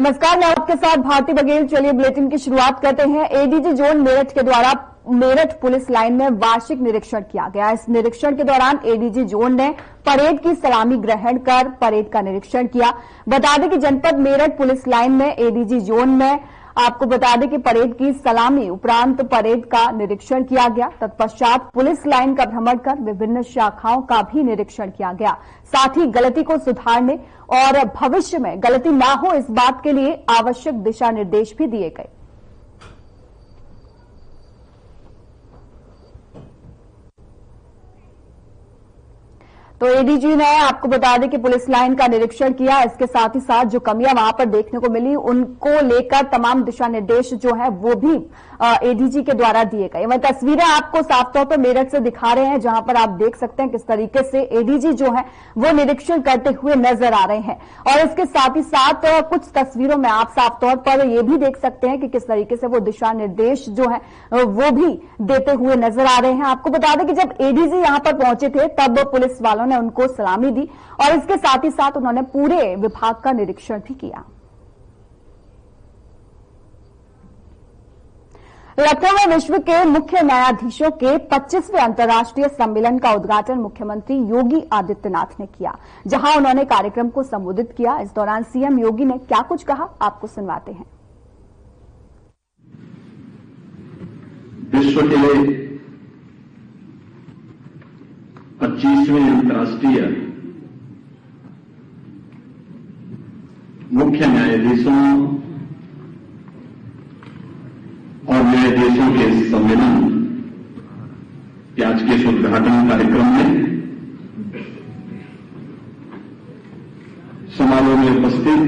नमस्कार, मैं आपके साथ भारती बघेल। चलिए बुलेटिन की शुरुआत करते हैं। एडीजी जोन मेरठ के द्वारा मेरठ पुलिस लाइन में वार्षिक निरीक्षण किया गया। इस निरीक्षण के दौरान एडीजी जोन ने परेड की सलामी ग्रहण कर परेड का निरीक्षण किया। बता दें कि जनपद मेरठ पुलिस लाइन में एडीजी जोन में आपको बता दें कि परेड की सलामी उपरांत परेड का निरीक्षण किया गया। तत्पश्चात पुलिस लाइन का भ्रमण कर विभिन्न शाखाओं का भी निरीक्षण किया गया। साथ ही गलती को सुधारने और भविष्य में गलती न हो इस बात के लिए आवश्यक दिशा निर्देश भी दिए गए। तो एडीजी ने आपको बता दें कि पुलिस लाइन का निरीक्षण किया। इसके साथ ही साथ जो कमियां वहां पर देखने को मिली उनको लेकर तमाम दिशा निर्देश जो है वो भी एडीजी के द्वारा दिए गए। वह तस्वीरें आपको साफ तौर पर मेरठ से दिखा रहे हैं, जहां पर आप देख सकते हैं किस तरीके से एडीजी जो है वो निरीक्षण करते हुए नजर आ रहे हैं। और इसके साथ ही साथ कुछ तस्वीरों में आप साफ तौर पर ये भी देख सकते हैं कि किस तरीके से वो दिशा निर्देश जो है वो भी देते हुए नजर आ रहे हैं। आपको बता दें कि जब एडीजी यहां पर पहुंचे थे तब पुलिस वालों ने उनको सलामी दी और इसके साथ ही साथ उन्होंने पूरे विभाग का निरीक्षण भी किया। लखनऊ में विश्व के मुख्य न्यायाधीशों के 25वें अंतर्राष्ट्रीय सम्मेलन का उद्घाटन मुख्यमंत्री योगी आदित्यनाथ ने किया, जहां उन्होंने कार्यक्रम को संबोधित किया। इस दौरान सीएम योगी ने क्या कुछ कहा, आपको सुनवाते हैं। विश्व के 25वें अंतर्राष्ट्रीय मुख्य न्यायाधीशों और न्यायाधीशों के सम्मेलन के आज के उद्घाटन कार्यक्रम में समारोह में उपस्थित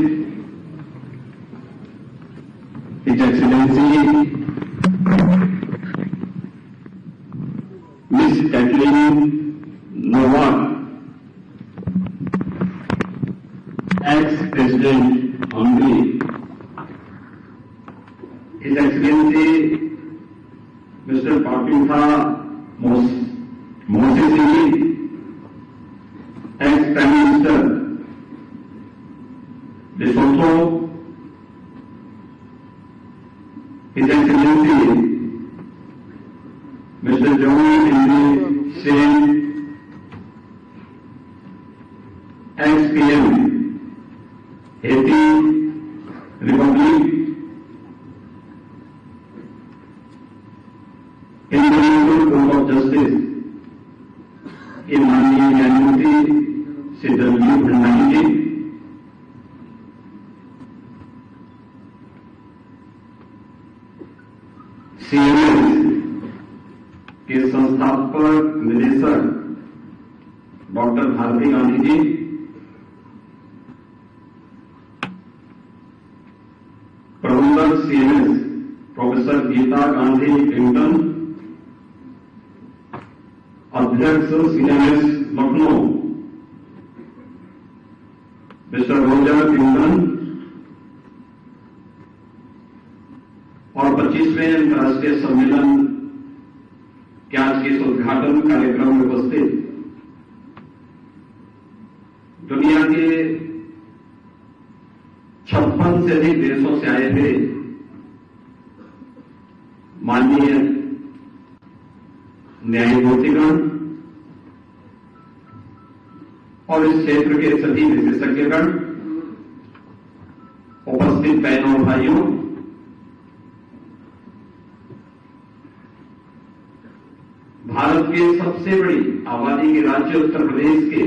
his excellency miss Katalin Novak, ex president Hungary, his excellency mister Pakalitha Mosisili, ex prime minister Lesotho, his excellency mister Jean Henry सेन, ex PM Haiti Republic, International Court of Justice के माननीय न्यायमूर्ति श्री दलवीर भंडारी जी, सीएमएस के संस्थापक निदेशक डॉक्टर भारती गांधी जी, प्रबंधक CMS professor Geeta Gandhi Clinton, अध्यक्ष CMS Lucknow mister Roger Clinton और 25वें अंतर्राष्ट्रीय सम्मेलन के आज के उद्घाटन कार्यक्रम में उपस्थित दुनिया के 56 से अधिक देशों से आए थे माननीय न्यायमूर्तिगण और इस क्षेत्र के सभी विशेषज्ञगण, उपस्थित बहनों और भाइयों, भारत के सबसे बड़ी आबादी के राज्य उत्तर प्रदेश के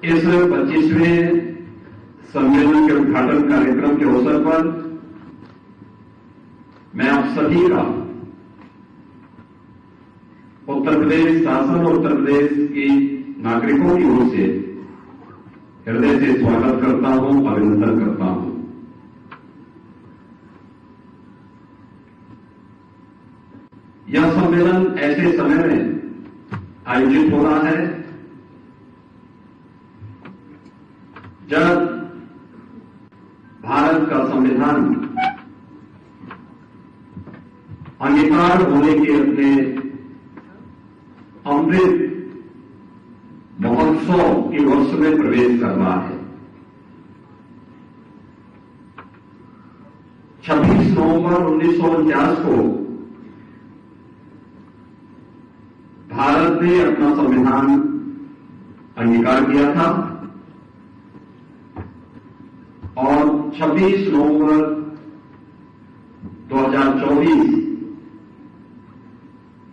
इस 25वें सम्मेलन के उद्घाटन कार्यक्रम के अवसर पर मैं आप सभी का उत्तर प्रदेश शासन और उत्तर प्रदेश के नागरिकों की ओर से हृदय से स्वागत करता हूं, अभिनंदन करता हूं। यह सम्मेलन ऐसे समय में आयोजित हो रहा है जब भारत का संविधान अंगीकार होने के अपने अमृत महोत्सव के वर्ष में प्रवेश कर रहा है। 26 नवंबर 1949 को भारत ने अपना संविधान अंगीकार किया था और 26 नवंबर 2024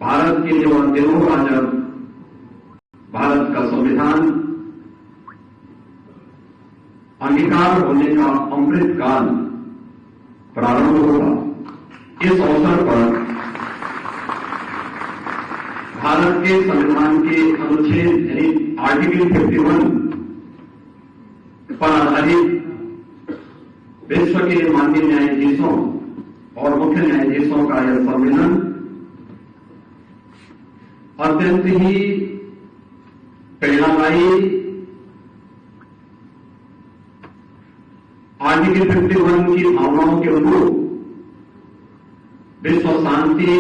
भारत के लिए वह दिन होगा जब भारत का संविधान अंगीकार होने का अमृत काल प्रारंभ होगा। इस अवसर पर भारत के संविधान के अनुच्छेद यानी आर्टिकल 51 पर आधारित विश्व के माननीय न्यायाधीशों और मुख्य न्यायाधीशों का यह सम्मेलन अत्यंत ही प्रेरणादायी आर्टिकल 51 की भावनाओं के अनुरूप विश्व शांति,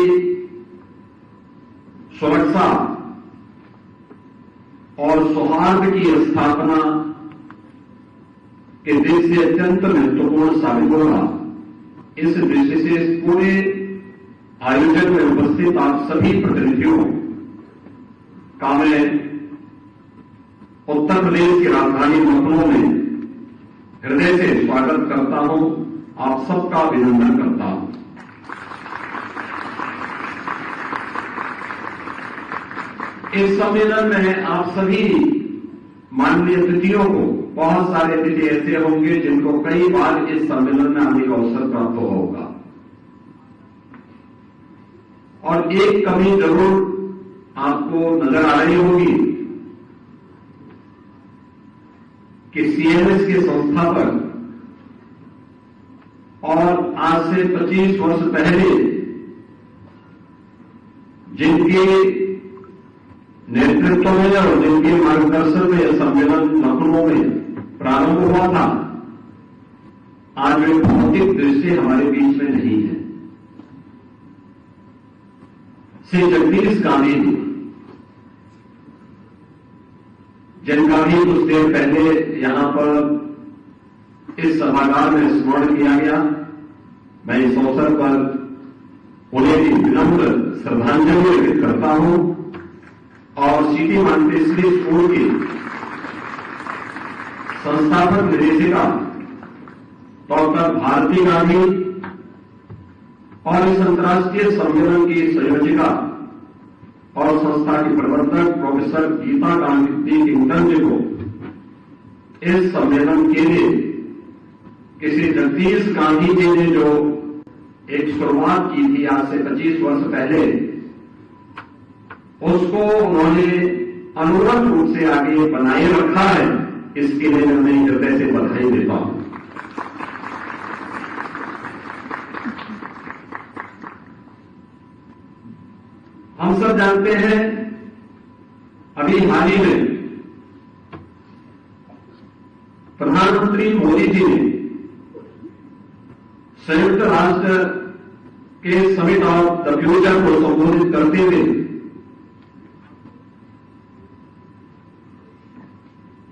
सुरक्षा और सौहार्द की स्थापना के दृष्टि से अत्यंत महत्वपूर्ण साबित होगा। इस दृष्टि से इस पूरे आयोजन में उपस्थित आप सभी प्रतिनिधियों का मैं उत्तर प्रदेश की राजधानी लखनऊ में हृदय से स्वागत करता हूं, आप सबका अभिनंदन करता हूं। इस सम्मेलन में आप सभी माननीय अतिथियों को, बहुत सारे अतिथि ऐसे होंगे जिनको कई बार इस सम्मेलन में आने का अवसर प्राप्त होगा और एक कमी जरूर आपको नजर आ रही होगी कि सीएमएस के संस्थापक और आज से 25 वर्ष पहले जिनके नेतृत्व में और जिनके मार्गदर्शन में यह सम्मेलन लखनऊ में प्रारंभ हुआ था, आज वे भौतिक दृष्टि हमारे बीच में नहीं है। श्री जगदीश गांधी जी, जिनका भी कुछ देर पहले यहां पर इस सभागार में स्मरण किया गया, मैं इस अवसर पर उन्हें भी विनम्र श्रद्धांजलि अर्पित करता हूं और सिटी मॉन्टेसरी स्कूल की संस्थापक निदेशिका डॉक्टर भारती गांधी और इस अंतर्राष्ट्रीय सम्मेलन की संयोजिका और संस्था की प्रबंधक प्रोफेसर गीता गांधी किंगटन जी को इस सम्मेलन के लिए किसी जगदीश गांधी जी ने जो एक शुरुआत की थी आज से 25 वर्ष पहले, उसको उन्होंने अनुरंत रूप से आगे बनाए रखा है। इसके लिए मैं हृदय से बधाई देता हूं। हम सब जानते हैं अभी हाल ही में प्रधानमंत्री मोदी जी ने संयुक्त राष्ट्र के समिट ऑफ द फ्यूचर को संबोधित करते हुए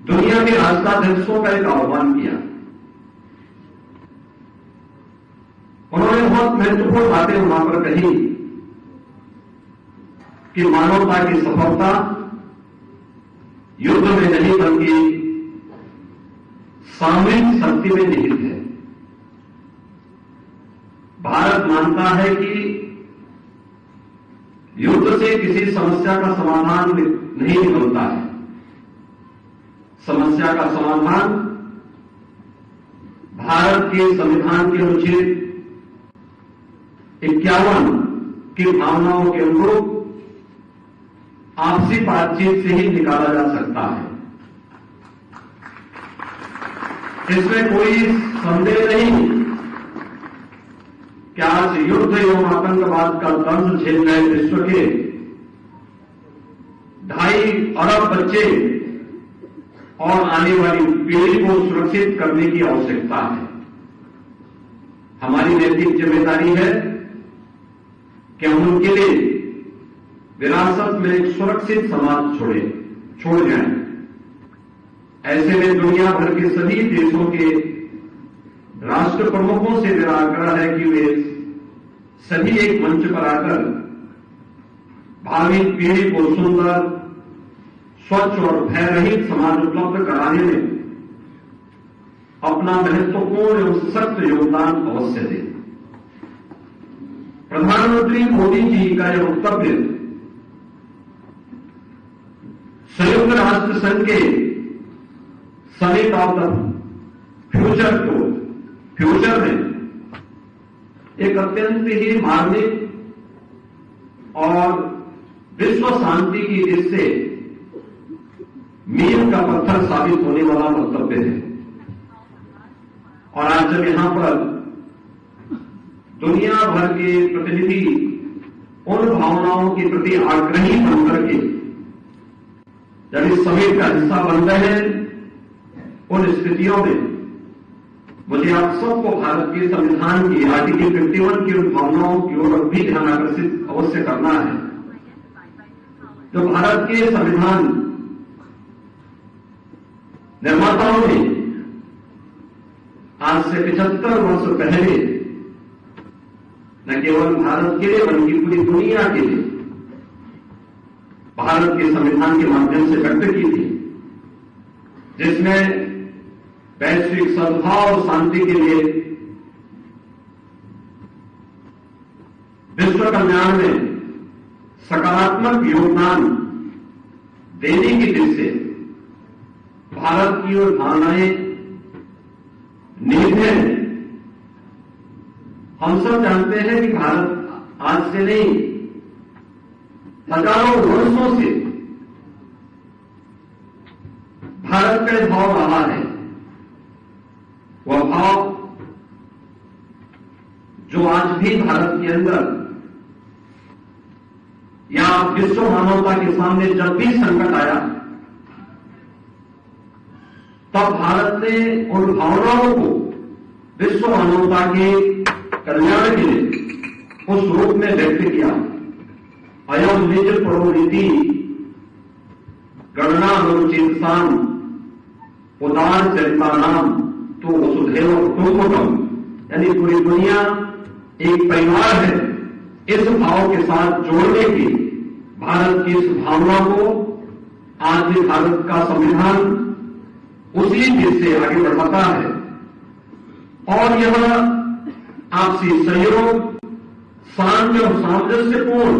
दुनिया के राष्ट्राध्यक्षों का एक आह्वान किया। उन्होंने बहुत महत्वपूर्ण बातें वहां पर कही कि मानवता की सफलता युद्ध में नहीं बल्कि सामूहिक शक्ति में निहित है। भारत मानता है कि युद्ध से किसी समस्या का समाधान नहीं निकलता है। समस्या का समाधान भारत के संविधान के अनुच्छेद 51 की भावनाओं के अनुरूप आपसी बातचीत से ही निकाला जा सकता है। इसमें कोई संदेह नहीं कि आज युद्ध एवं आतंकवाद का दंश झेल रहे विश्व के 2.5 अरब बच्चे और आने वाली पीढ़ी को सुरक्षित करने की आवश्यकता है। हमारी नैतिक जिम्मेदारी है कि हम उनके लिए विरासत में एक सुरक्षित समाज छोड़ जाएं। ऐसे में दुनिया भर के सभी देशों के राष्ट्र प्रमुखों से मेरा आग्रह है कि वे सभी एक मंच पर आकर भावी पीढ़ी को सुंदर, स्वच्छ और भय रहित समाज उपलब्ध कराने में अपना महत्वपूर्ण एवं सख्त योगदान अवश्य दें। प्रधानमंत्री मोदी जी का यह वक्तव्य संयुक्त राष्ट्र संघ के समिट ऑफ द फ्यूचर में एक अत्यंत ही मार्मिक और विश्व शांति की दृष्टि मील का पत्थर साबित होने वाला वक्तव्य है। और आज जब यहां पर दुनिया भर के प्रतिनिधि उन भावनाओं के प्रति आग्रही बन करके जब इस समिट का हिस्सा बन रहे हैं, उन स्थितियों में मुझे आप सबको भारत के संविधान की आर्टिकल 51 की उन भावनाओं की ओर भी ध्यान आकर्षित अवश्य करना है, जो भारत के संविधान निर्माताओं ने आज से 75 वर्ष पहले न केवल भारत के लिए बल्कि पूरी दुनिया के लिए भारत के संविधान के माध्यम से व्यक्त की थी, जिसमें वैश्विक सद्भाव और शांति के लिए विश्व कल्याण में सकारात्मक योगदान देने की दृष्टि से भारत की ओर धारणाएं निहित हैं। हम सब जानते हैं कि भारत आज से नहीं, हजारों वर्षों से भारत का भाव रहा है। वह भाव जो आज भी भारत के अंदर या विश्व मानवता के सामने जब भी संकट आया, तब भारत ने उन भावनाओं को विश्व मानवता के कल्याण के लिए उस रूप में व्यक्त किया। अयम निज प्रोनीति गणना अनुचिंतान उदार चरिता नाम तो वसुधैव कुटुंबकम, यानी पूरी दुनिया एक परिवार है। इस भाव के साथ जोड़ने की भारत की इस भावना को आज भी भारत का संविधान उसी चीज से आगे बढ़ाता है। और यह आपसी सहयोग, शांति और सामंजस्यपूर्ण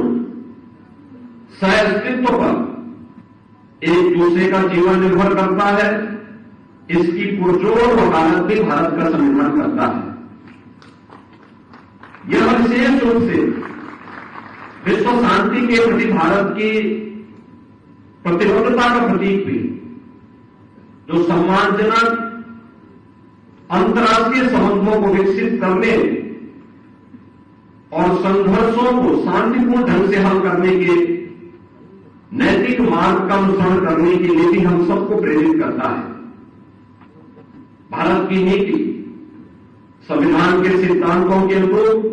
सहअस्तित्व पर एक दूसरे का जीवन निर्भर करता है। इसकी पुरजोर वकालत भी भारत का संविधान करता है। यह विशेष रूप से विश्व शांति के प्रति भारत की प्रतिबद्धता का प्रतीक भी, जो सम्मानजनक अंतर्राष्ट्रीय संबंधों को विकसित करने और संघर्षों को शांतिपूर्ण ढंग से हल करने के नैतिक मार्ग का अनुसरण करने के लिए भी हम सबको प्रेरित करता है। भारत की नीति संविधान के सिद्धांतों के अनुरूप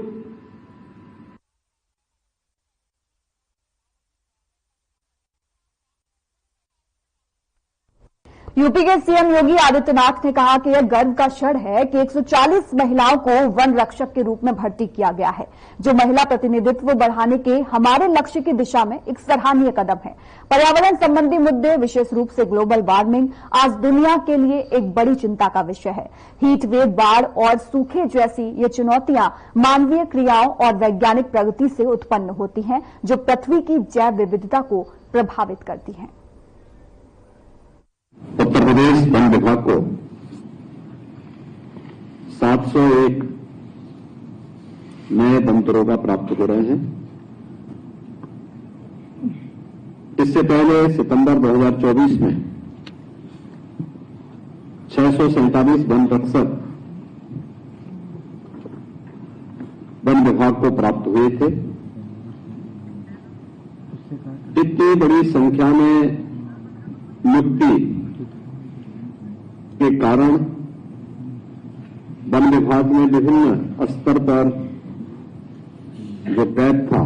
यूपी के सीएम योगी आदित्यनाथ ने कहा कि यह गर्व का क्षण है कि 140 महिलाओं को वन रक्षक के रूप में भर्ती किया गया है, जो महिला प्रतिनिधित्व बढ़ाने के हमारे लक्ष्य की दिशा में एक सराहनीय कदम है। पर्यावरण संबंधी मुद्दे, विशेष रूप से ग्लोबल वार्मिंग, आज दुनिया के लिए एक बड़ी चिंता का विषय है। हीट वेव, बाढ़ और सूखे जैसी ये चुनौतियां मानवीय क्रियाओं और वैज्ञानिक प्रगति से उत्पन्न होती हैं, जो पृथ्वी की जैव विविधता को प्रभावित करती हैं। उत्तर प्रदेश वन विभाग को 701 नए वन दरोगा प्राप्त हो रहे हैं। इससे पहले सितंबर 2024 में 647 वन रक्षक वन विभाग को प्राप्त हुए थे। इतनी बड़ी संख्या में नियुक्ति के कारण वन विभाग में विभिन्न स्तर पर जो गैप था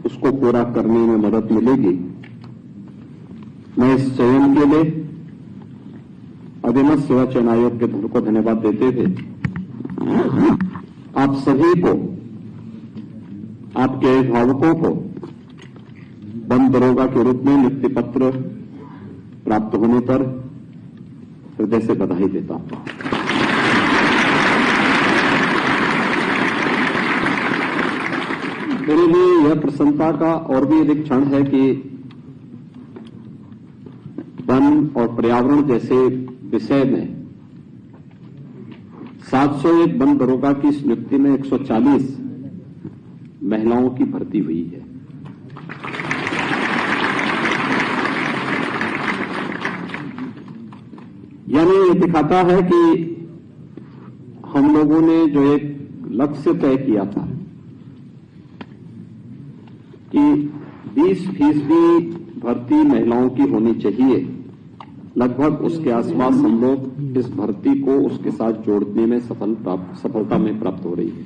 उसको पूरा करने में मदद मिलेगी। मैं इस चयन के लिए अधिमत सेवा चयन आयोग के दल को धन्यवाद देते हुए आप सभी को, आपके अभिभावकों को वन दरोगा के रूप में नियुक्ति पत्र प्राप्त होने पर हृदय से बधाई देता हूं। मेरे लिए यह प्रसन्नता का और भी अधिक क्षण है कि वन और पर्यावरण जैसे विषय में 701 वन दरोगा की इस नियुक्ति में 140 महिलाओं की भर्ती हुई है। यानी ये दिखाता है कि हम लोगों ने जो एक लक्ष्य तय किया था कि 20% भर्ती महिलाओं की होनी चाहिए, लगभग उसके आसपास हम लोग इस भर्ती को उसके साथ जोड़ने में सफलता में प्राप्त हो रही है।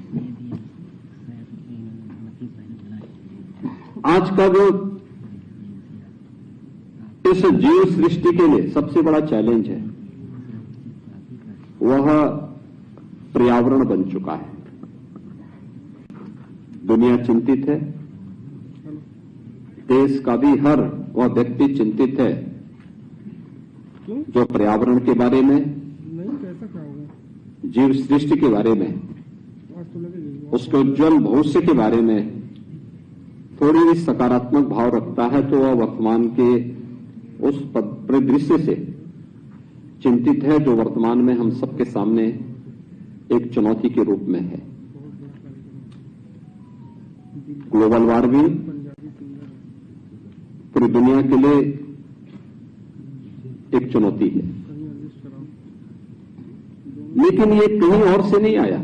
आज का जो इस जीव सृष्टि के लिए सबसे बड़ा चैलेंज है वह पर्यावरण बन चुका है। दुनिया चिंतित है, देश का भी हर वह व्यक्ति चिंतित है जो पर्यावरण के बारे में, जीव सृष्टि के बारे में, उसके उज्जवल भविष्य के बारे में थोड़ी भी सकारात्मक भाव रखता है, तो वह वर्तमान के उस परिदृश्य से चिंतित है जो वर्तमान में हम सबके सामने एक चुनौती के रूप में है। ग्लोबल वार्मिंग पूरी दुनिया के लिए एक चुनौती है, लेकिन ये कहीं और से नहीं आया।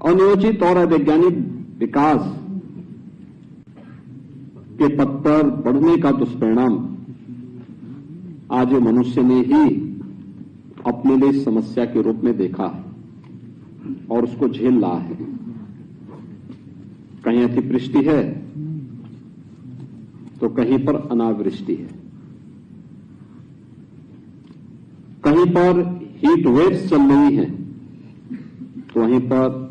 अनियोजित और अवैज्ञानिक विकास के पथ पर बढ़ने का दुष्परिणाम आज मनुष्य ने ही अपने लिए समस्या के रूप में देखा है और उसको झेल रहा है। कहीं अतिवृष्टि है तो कहीं पर अनावृष्टि है, कहीं पर हीट वेव्स चल रही हैं तो वहीं पर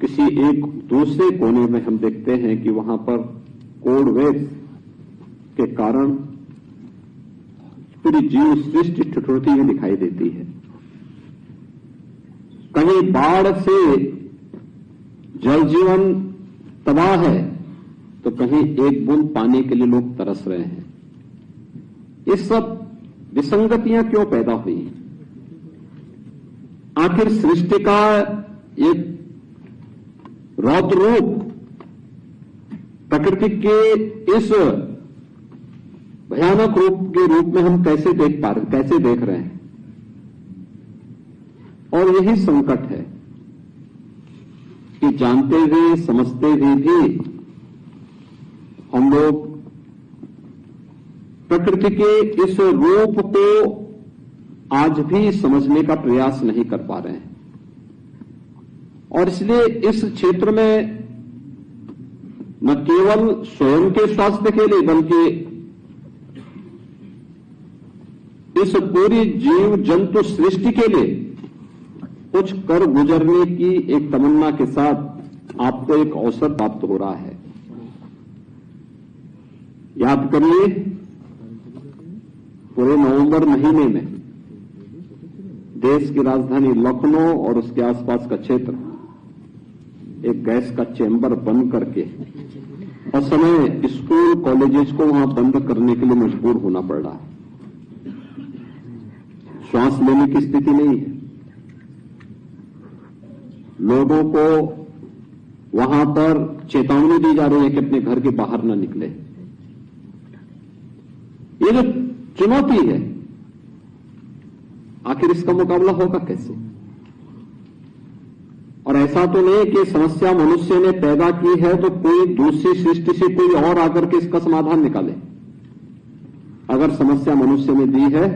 किसी एक दूसरे कोने में हम देखते हैं कि वहां पर कोल्ड वेव्स के कारण पूरी जीव सृष्टि ठिठुरती हुई दिखाई देती है। कहीं बाढ़ से जल जीवन तबाह है तो कहीं एक बूंद पाने के लिए लोग तरस रहे हैं। ये सब विसंगतियां क्यों पैदा हुई? आखिर सृष्टि का एक रौद्र रूप प्रकृति के इस भयानक रूप के रूप में हम कैसे देख रहे हैं? और यही संकट है कि जानते हुए समझते हुए भी हम लोग प्रकृति के इस रूप को आज भी समझने का प्रयास नहीं कर पा रहे हैं। और इसलिए इस क्षेत्र में न केवल स्वयं के स्वास्थ्य के लिए बल्कि इस पूरी जीव जंतु सृष्टि के लिए कुछ कर गुजरने की एक तमन्ना के साथ आपको एक अवसर प्राप्त हो रहा है। याद करिए, पूरे नवंबर महीने में देश की राजधानी लखनऊ और उसके आसपास का क्षेत्र एक गैस का चैम्बर बंद करके और समय स्कूल कॉलेजेस को वहां बंद करने के लिए मजबूर होना पड़ रहा है। श्वास लेने की स्थिति नहीं है। लोगों को वहां पर चेतावनी दी जा रही है कि अपने घर के बाहर न निकले। ये जो चुनौती है, आखिर इसका मुकाबला होगा कैसे? और ऐसा तो नहीं कि समस्या मनुष्य ने पैदा की है तो कोई दूसरी सृष्टि से कोई और आकर के इसका समाधान निकाले। अगर समस्या मनुष्य ने दी है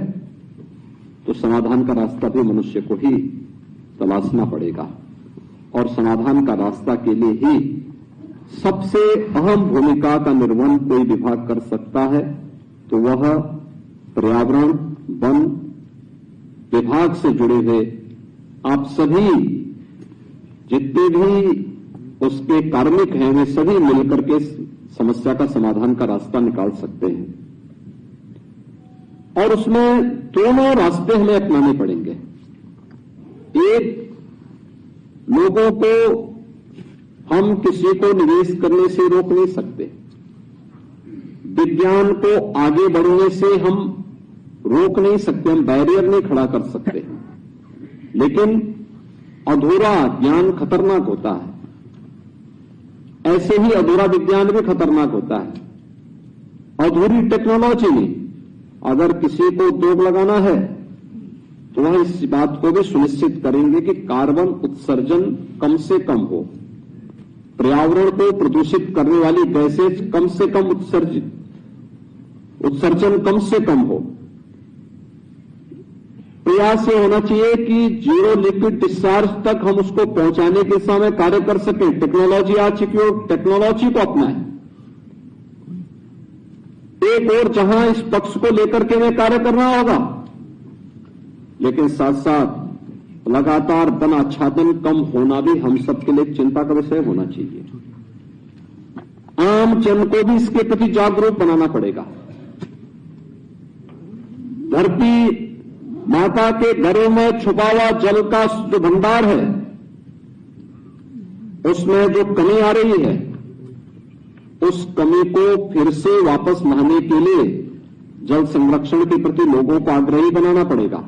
तो समाधान का रास्ता भी मनुष्य को ही तलाशना पड़ेगा। और समाधान का रास्ता के लिए ही सबसे अहम भूमिका का निर्वहन कोई विभाग कर सकता है तो वह पर्यावरण वन विभाग से जुड़े हुए आप सभी जितने भी उसके कार्मिक हैं वे सभी मिलकर के समस्या का समाधान का रास्ता निकाल सकते हैं। और उसमें दोनों रास्ते हमें अपनाने पड़ेंगे। एक, लोगों को हम किसी को निवेश करने से रोक नहीं सकते, विज्ञान को आगे बढ़ने से हम रोक नहीं सकते, हम बैरियर नहीं खड़ा कर सकते, लेकिन अधूरा ज्ञान खतरनाक होता है। ऐसे ही अधूरा विज्ञान भी खतरनाक होता है। अधूरी टेक्नोलॉजी में अगर किसी को उद्योग लगाना है तो वह इस बात को भी सुनिश्चित करेंगे कि कार्बन उत्सर्जन कम से कम हो, पर्यावरण को प्रदूषित करने वाली गैसेज कम से कम उत्सर्जन कम से कम हो। प्रयास ये होना चाहिए कि जीरो लिक्विड डिस्चार्ज तक हम उसको पहुंचाने के समय कार्य कर सकें। टेक्नोलॉजी आ चुकी हो, टेक्नोलॉजी को अपनाएं। एक और जहां इस पक्ष को लेकर के हमें कार्य करना होगा, लेकिन साथ साथ लगातार वन आच्छादन कम होना भी हम सबके लिए चिंता का विषय होना चाहिए। आम जन को भी इसके प्रति जागरूक बनाना पड़ेगा। धरती माता के घरों में छुपा हुआ जल का जो भंडार है, उसमें जो कमी आ रही है, उस कमी को फिर से वापस लाने के लिए जल संरक्षण के प्रति लोगों को आग्रही बनाना पड़ेगा।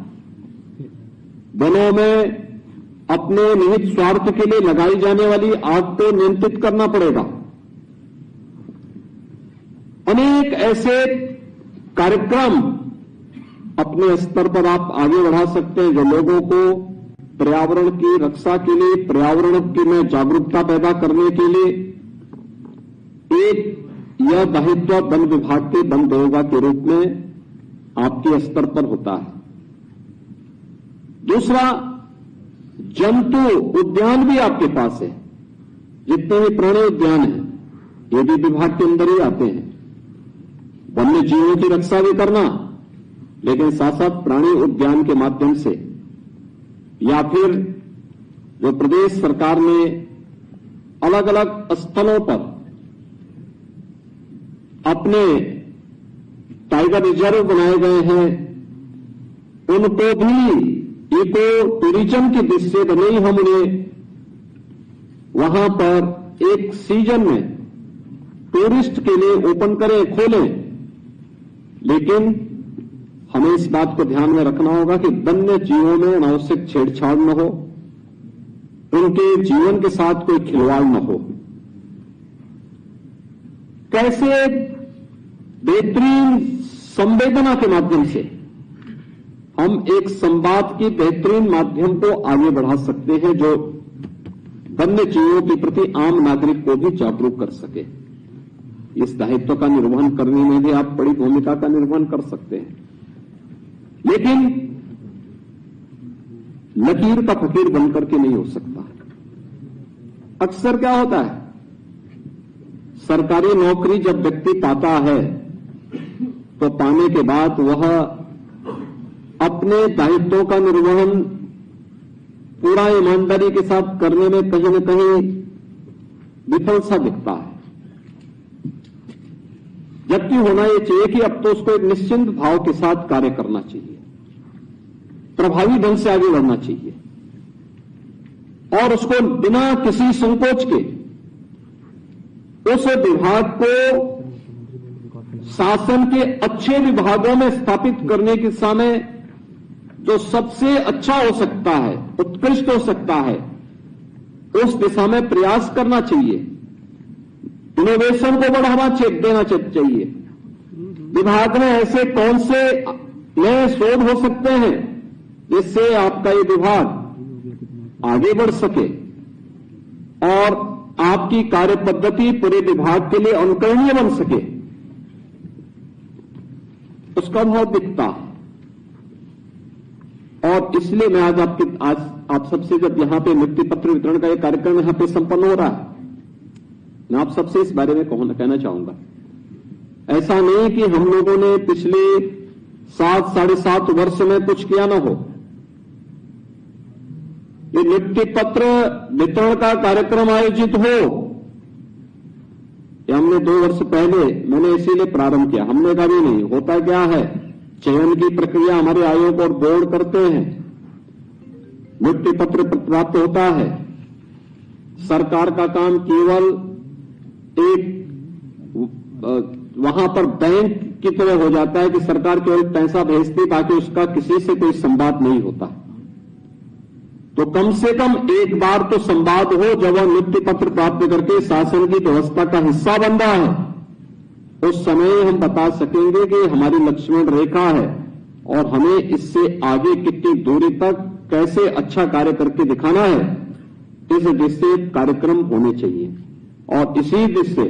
वनों में अपने निहित स्वार्थ के लिए लगाई जाने वाली आग को नियंत्रित करना पड़ेगा। अनेक ऐसे कार्यक्रम अपने स्तर पर आप आगे बढ़ा सकते हैं जो लोगों को पर्यावरण की रक्षा के लिए, पर्यावरण की में जागरूकता पैदा करने के लिए एक यह दायित्व वन विभाग के वन दरोगा के रूप में आपके स्तर पर होता है। दूसरा, जंतु उद्यान भी आपके पास है। जितने भी प्राणी उद्यान हैं ये भी विभाग के अंदर ही आते हैं। वन्य जीवों की रक्षा भी करना, लेकिन साथ साथ प्राणी उद्यान के माध्यम से या फिर जो प्रदेश सरकार ने अलग अलग स्थलों पर अपने टाइगर रिजर्व बनाए गए हैं, उनको भी इको टूरिज्म की दृष्टि से नहीं हम उन्हें वहां पर एक सीजन में टूरिस्ट के लिए ओपन करें, खोलें, लेकिन हमें इस बात को ध्यान में रखना होगा कि वन्य जीवों में अनावश्यक छेड़छाड़ न हो, उनके जीवन के साथ कोई खिलवाड़ न हो। कैसे बेहतरीन संवेदना के माध्यम से हम एक संवाद की बेहतरीन माध्यम को आगे बढ़ा सकते हैं जो वन्य जीवों के प्रति आम नागरिक को भी जागरूक कर सके। इस दायित्व का निर्वहन करने में भी आप बड़ी भूमिका का निर्वहन कर सकते हैं, लेकिन लकीर का फकीर बनकर के नहीं हो सकता। अक्सर क्या होता है, सरकारी नौकरी जब व्यक्ति पाता है तो पाने के बाद वह अपने दायित्वों का निर्वहन पूरा ईमानदारी के साथ करने में कहीं न कहीं विफल सा दिखता है। जबकि होना यह चाहिए कि अब तो उसको एक निश्चिंत भाव के साथ कार्य करना चाहिए, प्रभावी ढंग से आगे बढ़ना चाहिए और उसको बिना किसी संकोच के उस विभाग को शासन के अच्छे विभागों में स्थापित करने की दिशा में जो सबसे अच्छा हो सकता है, उत्कृष्ट हो सकता है, उस दिशा में प्रयास करना चाहिए। इनोवेशन को बढ़ावा देना चाहिए। विभाग में ऐसे कौन से नए शोध हो सकते हैं जिससे आपका ये विभाग आगे बढ़ सके और आपकी कार्य पद्धति पूरे विभाग के लिए अनुकरणीय बन सके, उसका भाव दिखता है। और इसलिए मैं आज आप सबसे जब यहां पे नियुक्ति पत्र वितरण का एक कार्यक्रम यहां पे संपन्न हो रहा है, मैं आप सबसे इस बारे में कहना चाहूंगा ऐसा नहीं कि हम लोगों ने पिछले 7-7.5 वर्ष में कुछ किया न हो। ये नियुक्ति पत्र वितरण का कार्यक्रम आयोजित हो, ये हमने 2 वर्ष पहले मैंने इसीलिए प्रारंभ किया। हमने कभी नहीं, होता क्या है, चयन की प्रक्रिया हमारे आयोग और बोर्ड करते हैं, नियुक्ति पत्र प्राप्त होता है। सरकार का काम केवल एक वहां पर बैंक की तरह हो जाता है कि सरकार केवल पैसा भेजती, बाकी उसका किसी से कोई संवाद नहीं होता। तो कम से कम एक बार तो संवाद हो, जब वह नियुक्ति पत्र प्राप्त करके शासन की व्यवस्था का हिस्सा बन रहा है, उस समय हम बता सकेंगे कि हमारी लक्ष्मण रेखा है और हमें इससे आगे कितनी दूरी तक कैसे अच्छा कार्य करके दिखाना है। इस दृष्टि से कार्यक्रम होने चाहिए और इसी दृष्टि से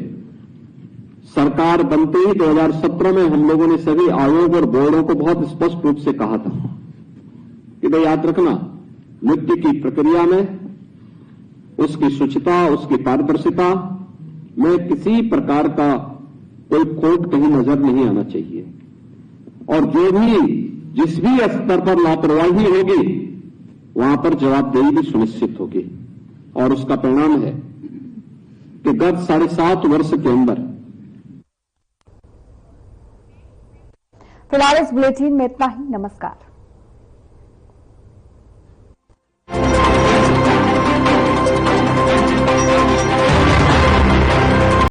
सरकार बनते ही 2017 में हम लोगों ने सभी आयोग और बोर्डों को बहुत स्पष्ट रूप से कहा था कि भाई याद रखना, नियुक्ति की प्रक्रिया में उसकी शुचिता, उसकी पारदर्शिता में किसी प्रकार का कोई खोट कहीं नजर नहीं आना चाहिए और जो भी जिस भी स्तर पर लापरवाही होगी वहां पर जवाबदेही भी सुनिश्चित होगी। और उसका परिणाम है कि गत 7.5 वर्ष के अंदर। फिलहाल इस बुलेटिन में इतना ही। नमस्कार।